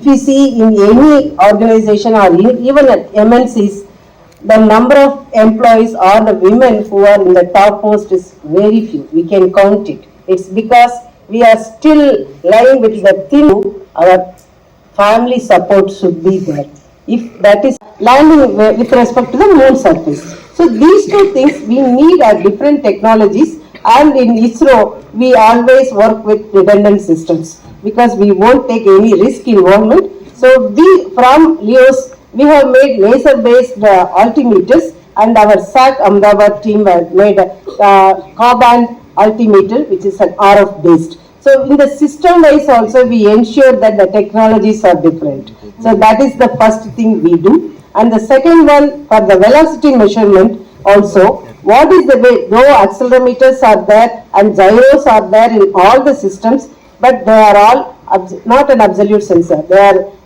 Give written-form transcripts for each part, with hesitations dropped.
you see in any organization or even at MNCs, the number of employees or the women who are in the top post is very few. We can count it. It's because we are still lying with the thin. Our family support should be there. If that is landing with respect to the moon surface. So these two things we need are different technologies, and in ISRO we always work with redundant systems because we won't take any risk involvement. So we from LEOS we have made laser based altimeters, and our SAT Ahmedabad team has made a carbon altimeter which is an RF based. So in the system wise also we ensure that the technologies are different. So that is the first thing we do. And the second one for the velocity measurement also, what is the way, though accelerometers are there and gyros are there in all the systems, but they are all not an absolute sensor.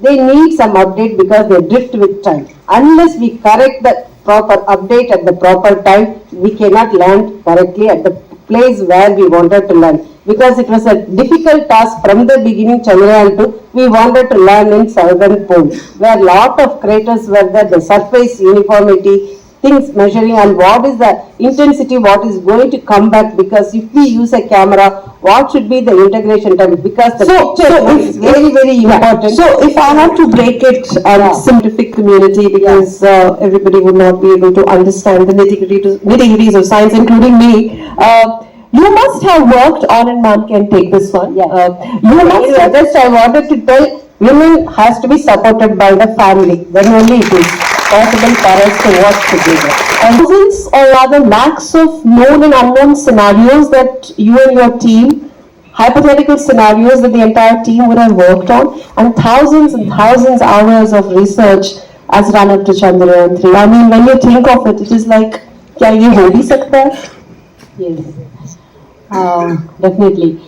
They need some update because they drift with time. Unless we correct the proper update at the proper time, we cannot land correctly at the place where we wanted to land. Because it was a difficult task from the beginning, Chandrayaan-2, we wanted to land in southern pole, where lot of craters were there, the surface uniformity, things measuring, and what is the intensity, what is going to come back, because if we use a camera, what should be the integration time, because the picture is very, very important. So if I have to break it scientific community, because everybody would not be able to understand the nitty-gritties of science, including me, you must have worked on, and ma'am can take this one. You must have, just I wanted to tell, women has to be supported by the family, then only it is possible for us to work together. And thousands or rather lakhs of known and unknown scenarios that you and your team, hypothetical scenarios that the entire team would have worked on, and thousands hours of research as run up to Chandrayaan-3. I mean, when you think of it, it is like, kya ye ho bhi sakta hai? Yes. Definitely.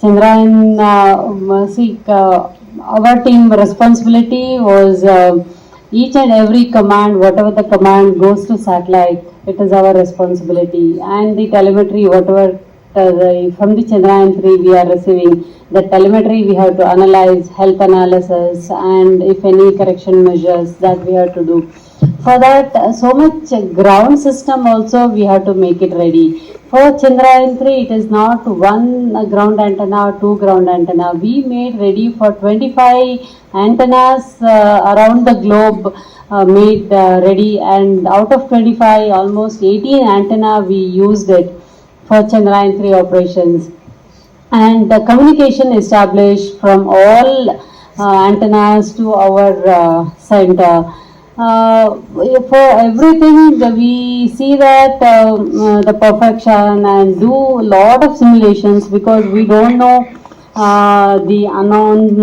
Chandrayaan, our team responsibility was each and every command, whatever the command goes to satellite, it is our responsibility. And the telemetry, whatever from the Chandrayaan-3 we are receiving, the telemetry we have to analyze, health analysis, and if any correction measures that we have to do. For that, so much ground system also we have to make it ready. For Chandrayaan-3, it is not one ground antenna or two ground antenna. We made ready for 25 antennas around the globe, made ready, and out of 25, almost 18 antenna we used it for Chandrayaan-3 operations. And the communication established from all antennas to our center. For everything we see that the perfection, and do a lot of simulations because we don't know the unknown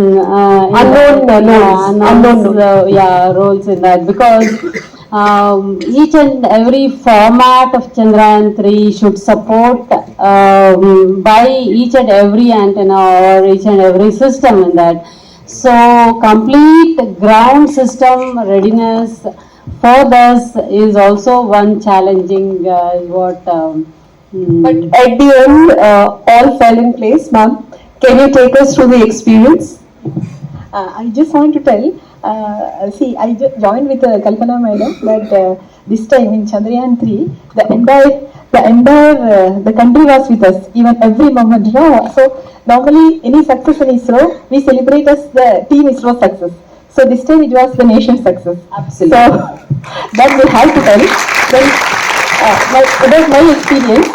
roles in that, because each and every format of Chandrayaan-3 should support by each and every antenna or each and every system in that. So complete ground system readiness for this is also one challenging But at the end, all fell in place, ma'am. Can you take us through the experience? I just want to tell, I joined with Kalpana madam that this time in Chandrayaan-3, the country was with us, even every moment. So normally any success in ISRO, we celebrate as the team ISRO success. So this time it was the nation's success. Absolutely. So that we have to tell. Then about my experience,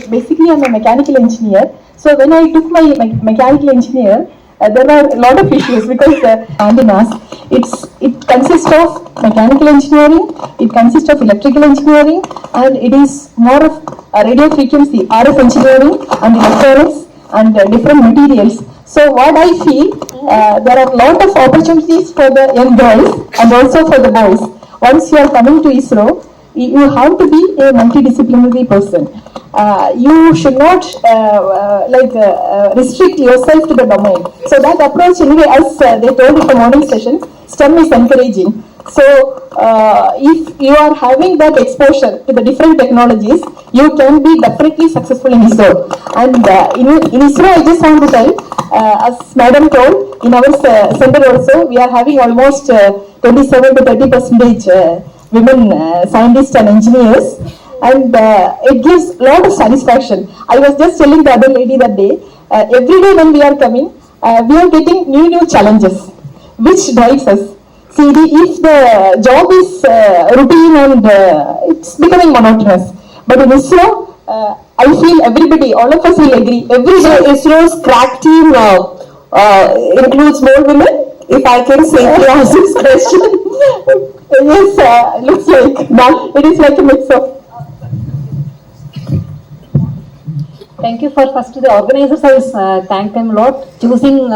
basically I'm a mechanical engineer. So when I took my mechanical engineer, there were a lot of issues because the antennas, it consists of mechanical engineering, it consists of electrical engineering, and it is more of radio frequency, RF engineering and electronics and different materials. So what I feel, there are a lot of opportunities for the young girls and also for the boys. Once you are coming to ISRO, you have to be a multidisciplinary person. You should not restrict yourself to the domain. So that approach, anyway, as they told in the morning sessions, STEM is encouraging. So if you are having that exposure to the different technologies, you can be definitely successful in ISRO. And in ISRO, I just want to tell, as Madam told, in our center also, we are having almost 27 to 30% women scientists and engineers, and it gives a lot of satisfaction. I was just telling the other lady that day, every day when we are coming, we are getting new challenges, which drives us. See, if the job is routine and it's becoming monotonous, but in ISRO, I feel everybody, all of us will agree, every day ISRO's crack team includes more women, if I can safely ask this question. yes, looks like that. It is like a mix of. Thank you for first the organizers. I will thank them a lot choosing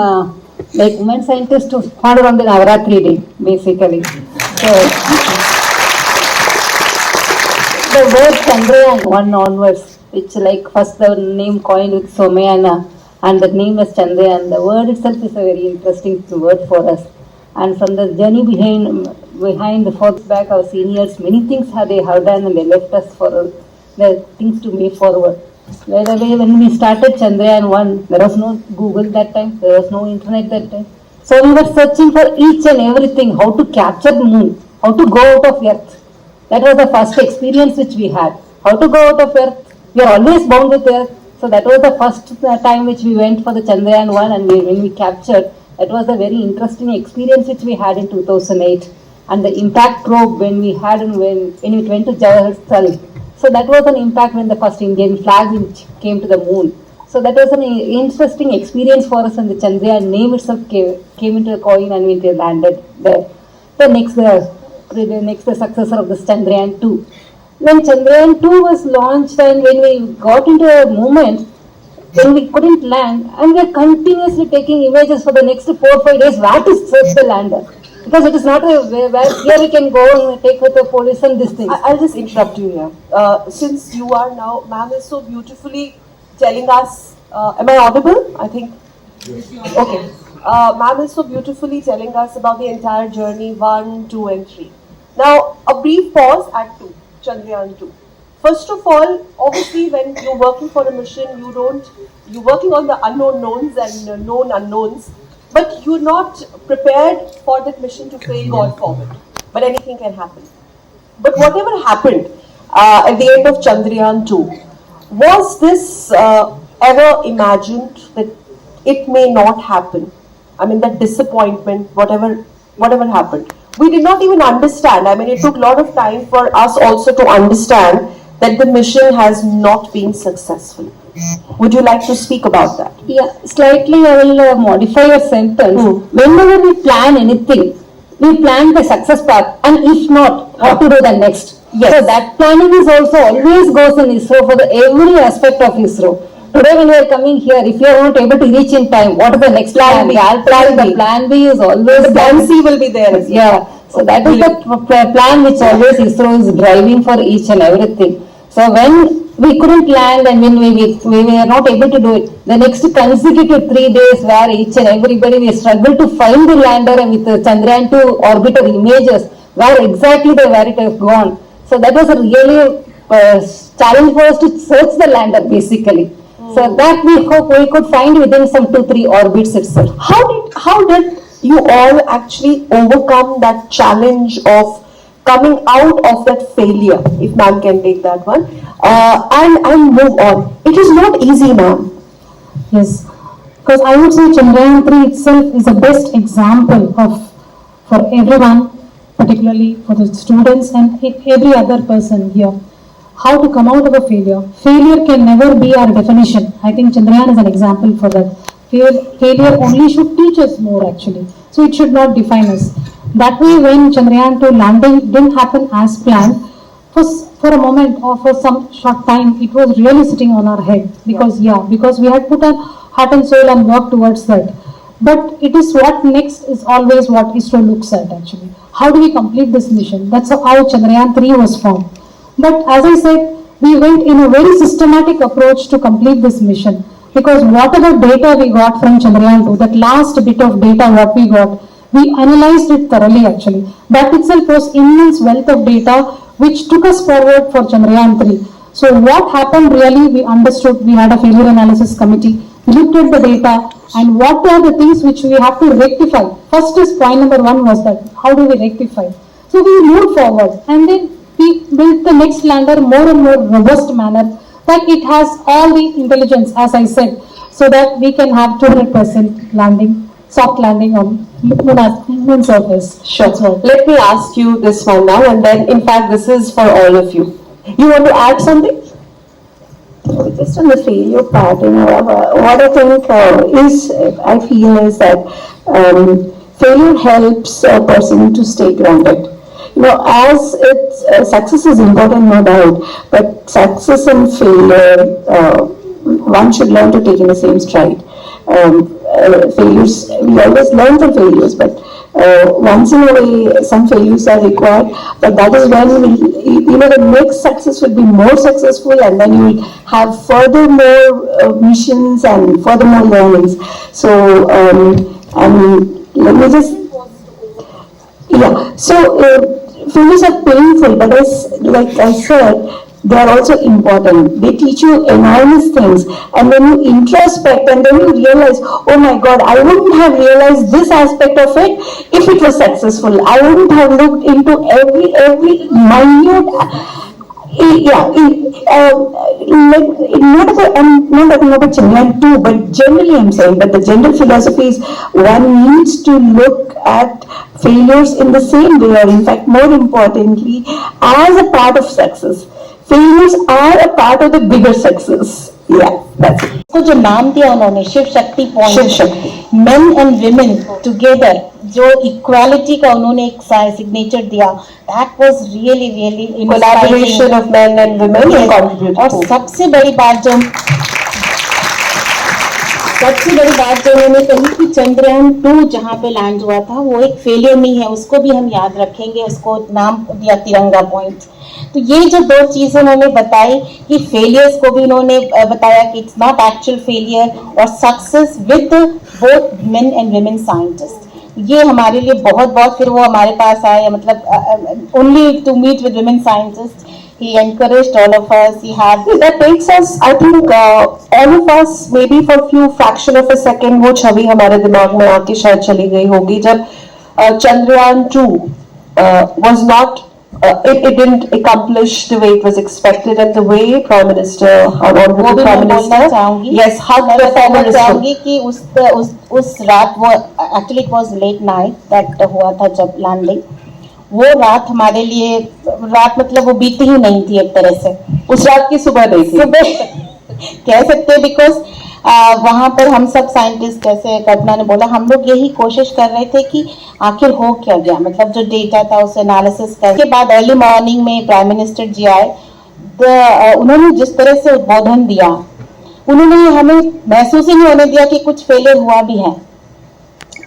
like women scientists to founder on the Navaratri day, basically. So the word Chandrayaan-1 onwards, which like first the name coined with Somayana and the name is Chandrayaan. The word itself is a very interesting word for us. And from the journey behind the forks back, our seniors, many things they have done and they left us for the things to move forward. By the way, when we started Chandrayaan-1, there was no Google that time, there was no internet that time. So we were searching for each and everything, how to capture the moon, how to go out of Earth. That was the first experience which we had. How to go out of Earth. We are always bound with Earth. So that was the first time which we went for the Chandrayaan-1, and when we captured, that was a very interesting experience which we had in 2008. And the impact probe when we had when it went to Jawahar. So that was an impact when the first Indian flag came to the moon. So that was an interesting experience for us, and the Chandrayaan name itself came into the coin and we landed there. The next successor of this Chandrayaan-2. When Chandrayaan-2 was launched and when we got into a moment when we couldn't land, and we are continuously taking images for the next 4 or 5 days where to search the lander. Because it is not where here we can go and take with the police and this thing. I'll just interrupt you here. Since you are now, ma'am is so beautifully telling us, am I audible? I think. Okay. Ma'am is so beautifully telling us about the entire journey 1, 2 and 3. Now, a brief pause at 2, Chandrayaan-2. First of all, obviously when you're working for a mission, you're working on the unknown knowns and known unknowns. But you're not prepared for that mission to fail, God forbid. But anything can happen. But whatever happened at the end of Chandrayaan-2, was this ever imagined that it may not happen? I mean, that disappointment, whatever happened. We did not even understand. I mean, it took a lot of time for us also to understand that the mission has not been successful. Would you like to speak about that? Yeah, slightly I will modify your sentence. Whenever we plan anything, we plan the success path, and if not, what to do the next. Yes. So that planning is also always goes in ISRO for every aspect of ISRO. Today when we are coming here, if you are not able to reach in time, what is the next plan? The plan B is always the plan C will be there. Yeah, so that is the plan which always ISRO is driving for each and everything. So when we couldn't land and when we were not able to do it, the next consecutive 3 days where each and everybody we struggled to find the lander and with the Chandrayaan-2 orbiter images where exactly where it has gone. So that was a really challenge for us to search the lander basically. So that we hope we could find within some 2-3 orbits itself. How did you all actually overcome that challenge of coming out of that failure, if ma'am can take that one, and move on? It is not easy, ma'am. Yes, because I would say Chandrayaan-3 itself is the best example for everyone, particularly for the students and every other person here, how to come out of a failure. Failure can never be our definition. I think Chandrayaan is an example for that. Failure only should teach us more actually. So it should not define us. That way when Chandrayaan-2 landing didn't happen as planned, for a moment or for some short time, it was really sitting on our head because we had put our heart and soul and worked towards that. But it is what next is always what ISRO looks at actually. How do we complete this mission? That's how Chandrayaan-3 was formed. But as I said, we went in a very systematic approach to complete this mission because whatever data we got from Chandrayaan-2, that last bit of data what we got, we analyzed it thoroughly actually. That itself was immense wealth of data which took us forward for Chandrayaan-3. So what happened really, we understood, we had a failure analysis committee. looked at the data, and what are the things which we have to rectify. First is point number one was that, how do we rectify? So we moved forward, and then we built the next lander more and more robust manner, that it has all the intelligence, as I said, so that we can have 200% landing, soft landing on moon surface. Sure. Let me ask you this one now, and then in fact this is for all of you. You want to add something? Just on the failure part, what I think I feel is that failure helps a person to stay grounded. As success is important, no doubt, but success and failure, one should learn to take in the same stride. Failures, we always learn from failures, but once in a way, some failures are required. But that is when the next success will be more successful, and then you will have further more missions and further more learnings. So, let me just. Yeah, so failures are painful, but like I said, they are also important. They teach you enormous things, and then you introspect, and then you realize, oh my God, I wouldn't have realized this aspect of it if it was successful. I wouldn't have looked into every minute. Not about, I'm not talking about Chandrayaan-2, but generally I'm saying that the general philosophy is one needs to look at failures in the same way, or in fact more importantly, as a part of success. Failures are a part of the bigger success. Yeah, that's it. को जो नाम दिया उन्होंने Shiv Shakti point, Shiv Shakti, main and women together, जो equality का उन्होंने एक signature दिया, that was really really collaboration of main and women and contribute. और सबसे बड़ी बात जो उन्होंने कही कि चंद्रयान-2 जहाँ पे लैंड हुआ था वो एक फेलियर नहीं है, उसको भी हम याद रखेंगे, उसको नाम दिया तिरंगा पॉइंट. तो ये जो दो चीजें उन्होंने बताई कि फेलियर्स को भी उन्होंने बताया कि इट्स नॉट एक्चुअल फेलियर, और success with both men and women scientist, ये हमारे लिए बहुत बहुत, फिर वो हमारे पास आए, मतलब only to meet with women scientist. He encouraged all of us. He had that takes us, I think, all of us maybe for few fraction of a second वो छवि हमारे दिमाग में आके शायद चली गई होगी जब Chandrayaan-2 was not it didn't accomplish the way it was expected, and the way Prime Minister, our honorable Prime Minister, yes, hugged the former चाहूंगी कि उस रात, वो actually it was late night that हुआ था जब लैंडिंग, वो रात हमारे लिए रात मतलब वो बीती ही नहीं थी एक तरह से, उस रात की सुबह नहीं थी, सुबह कह सकते हैं, बिकॉज वहाँ पर हम सब साइंटिस्ट, जैसे कल्पना ने बोला, हम लोग यही कोशिश कर रहे थे कि आखिर हो क्या गया, मतलब जो डेटा था उसे एनालिसिस करने के बाद अर्ली मॉर्निंग में प्राइम मिनिस्टर जी आए, उन्होंने जिस तरह से उद्बोधन दिया, उन्होंने हमें महसूस ही नहीं होने दिया कि कुछ फेलियर हुआ भी है.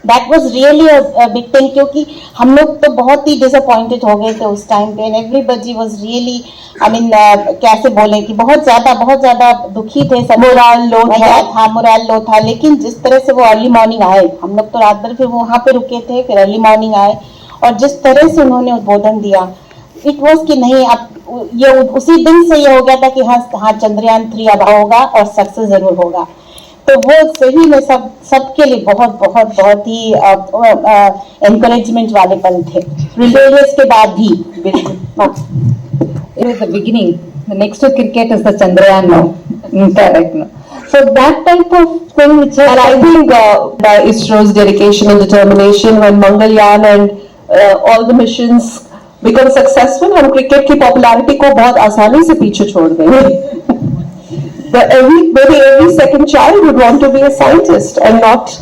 That was really a big thing, क्योंकि हम लोग तो बहुत ही डिसअपॉइंटेड हो गए थे उस टाइम पे, and everybody was really, I mean, कैसे बोले कि बहुत ज्यादा दुखी थे, सब मोरल लो था. लेकिन जिस तरह से वो अर्ली मॉर्निंग आए, हम लोग तो रात भर फिर वहाँ पे रुके थे, फिर अर्ली मॉर्निंग आए, और जिस तरह से उन्होंने उद्बोधन दिया, इट वॉज कि नहीं, अब ये उसी दिन से ये हो गया था कि हाँ Chandrayaan-3 अब होगा और सक्सेस जरूर होगा. तो वो सही में सबके लिए बहुत ही एनकरेजमेंट वाले पल थे, रिलेटिव्स के बाद भी. It was the beginning. The next to cricket is the Chandrayaan now. Correct. No. So that type of thing, which is, and I think by ISRO's dedication and determination, when Mangalyaan and all the missions become successful, हम cricket की popularity को बहुत आसानी से पीछे छोड़ देंगे. Maybe every second child would want to be a scientist and not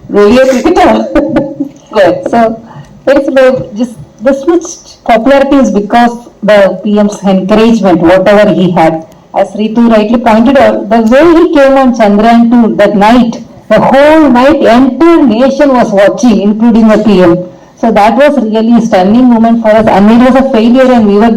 really a cricketer. good. So it's about just this much popularity is because the PM's encouragement, whatever he had. As Ritu rightly pointed out, the way he came on Chandrayaan-2 that night, the whole night, entire nation was watching, including the PM. So that was really a stunning moment for us, and it was a failure, and we were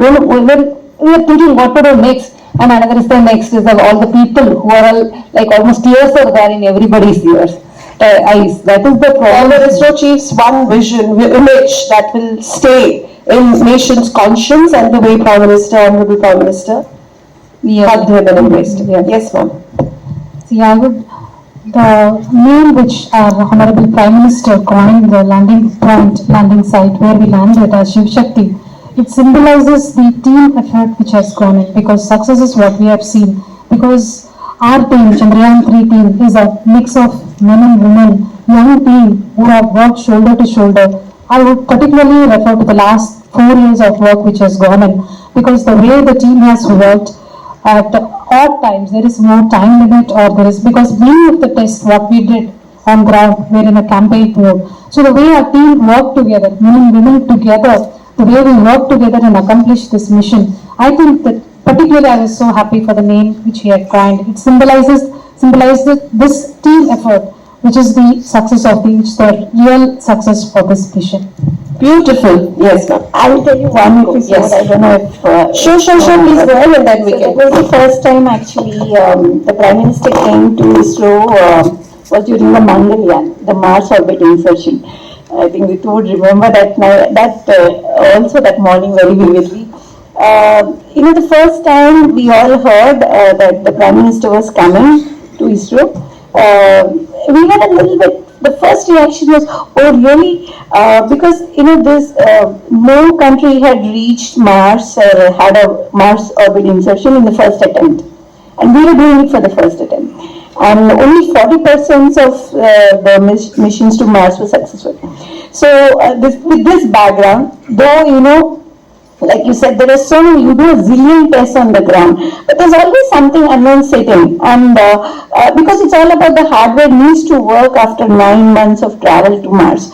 thinking what to do next. And another is the next is all the people who are all, like almost tears are there in everybody's eyes. That is the problem. The ISRO chief's one vision, image that will stay in nation's conscience, and the way Prime Minister, Honorable Prime Minister, hugged him and embraced him. Yeah. Yes, ma'am. See, I would the name which our Honorable Prime Minister coined, the landing point, landing site where we landed as Shiv Shakti, it symbolizes the team effort which has gone in, because success is what we have seen. Because our team, Chandrayaan-3 team, is a mix of men and women, young team who have worked shoulder to shoulder. I would particularly refer to the last 4 years of work which has gone in, because the way the team has worked at odd times, there is no time limit, or there is, because many of the tests what we did on ground were in a campaign mode. So the way our team worked together, men and women together, the way we worked together and accomplished this mission, I think that particularly I was so happy for the name which he had coined. It symbolizes this team effort, which is the success of the real success for this mission. Beautiful. Yes, ma'am. I will tell you one episode. Yes. I don't know if. Sure, please go ahead and then we So can. that was the first time actually the Prime Minister came to ISRO was during the Mangalyaan, the Mars orbit insertion. I think we two would remember that also that morning very vividly. The first time we all heard that the Prime Minister was coming to ISRO, we had a little bit. The first reaction was, oh really? Because this no country had reached Mars or had a Mars orbit insertion in the first attempt, and we were doing it for the first attempt. And only 40% of the missions to Mars were successful. So with this background, though like you said, there are so many, you do a zillion tests on the ground, but there's always something unknown sitting. And because it's all about the hardware needs to work after 9 months of travel to Mars.